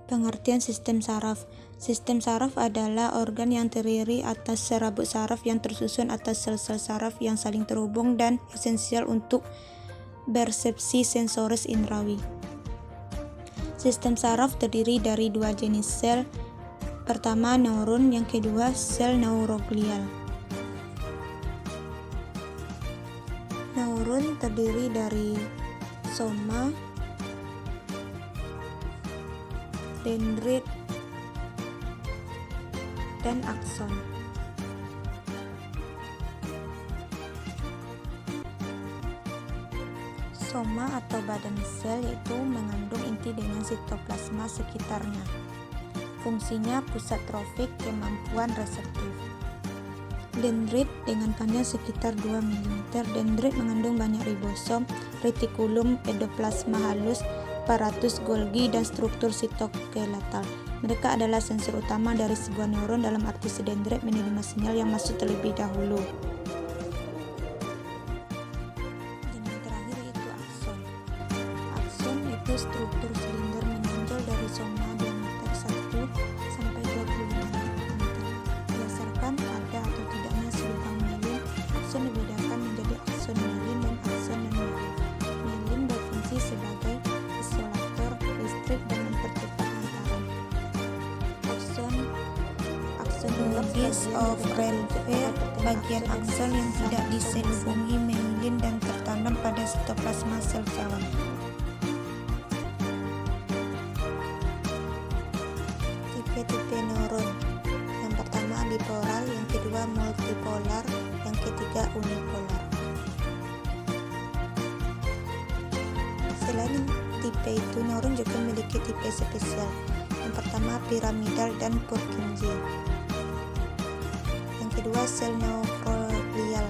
Pengertian sistem saraf. Sistem saraf adalah organ yang terdiri atas serabut saraf yang tersusun atas sel-sel saraf yang saling terhubung dan esensial untuk persepsi sensoris indrawi. Sistem saraf terdiri dari dua jenis sel. Pertama, neuron, yang kedua, sel neuroglial. Neuron terdiri dari soma, dendrit, dan akson. Soma atau badan sel yaitu mengandung inti dengan sitoplasma sekitarnya. Fungsinya pusat trofik, kemampuan reseptif. Dendrit dengan panjang sekitar 2 mm. Dendrit mengandung banyak ribosom, retikulum, endoplasma halus, aparatus Golgi, dan struktur sitoskeletal. Mereka adalah sensor utama dari sebuah neuron, dalam arti dendrit menerima sinyal yang masuk terlebih dahulu. Dan yang terakhir yaitu akson. Akson itu struktur silinder menonjol dari soma diameter 1 sampai 25 mm. Berdasarkan ada atau tidaknya selubang mielin, akson dibedakan menjadi akson mielin dan akson non-mielin. Mielin berfungsi sebagai isolator listrik dan mempercepat hantaran. Axonologis of Rayleigh, bagian akson yang tidak diselubungi mielin dan tertanam pada sitoplasma sel cawan. Tipe-tipe neuron. Yang pertama bipolar, yang kedua multipolar, yang ketiga unipolar. Selain tipe itu, neuron juga memiliki tipe spesial. Yang pertama piramidal dan Purkinje. Yang kedua sel neuroglial.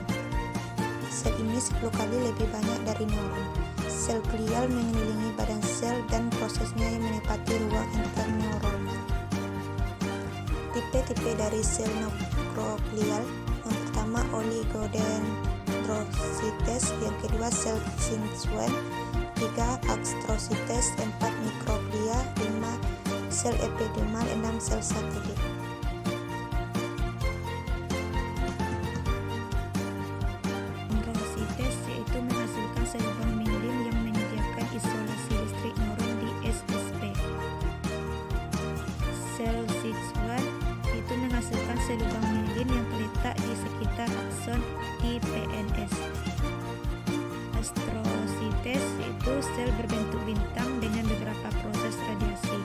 Sel ini 10 kali lebih banyak dari neuron. Sel glial mengelilingi badan sel dan prosesnya yang menepati ruang interneuronal. Tipe-tipe dari sel neuroglial. Yang pertama oligodendrocytes, yang kedua sel Schwann, 3 astrosites, 4 mikroglia, 5 sel epidermal, 6 sel satelit. Dendrosites yaitu menghasilkan selubang mielin yang menyediakan isolasi listrik neuron di SSP. Sel Schwann itu menghasilkan selubang mielin yang terletak di sekitar akson di PNS. Astrosites yaitu sel berbentuk bintang dengan beberapa proses radiasi.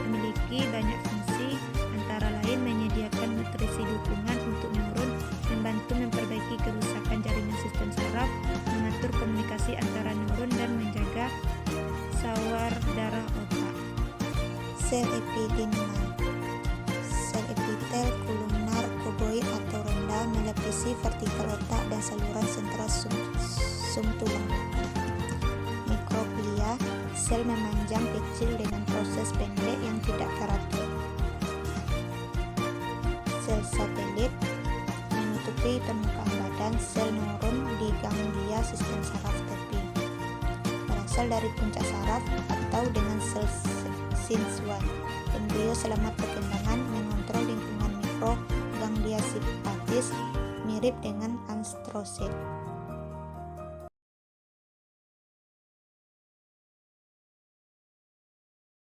Memiliki banyak fungsi, antara lain menyediakan nutrisi dukungan untuk neuron, membantu memperbaiki kerusakan jaringan sistem saraf, mengatur komunikasi antara neuron, dan menjaga sawar darah otak. Sel epidermal. Sel epitel kolumnar kuboid atau rendah melapisi vertikal otak dan saluran sentral sum tulang belakang. Mikroglia, sel memanjang kecil dengan proses pendek yang tidak teratur. Sel satelit menutupi permukaan badan sel neuron di ganglia sistem saraf tepi. Berasal dari puncak saraf atau dengan sel Schwann. Embrio selamat perkembangan mengontrol lingkungan mikro ganglia simpatis, mirip dengan astrosit.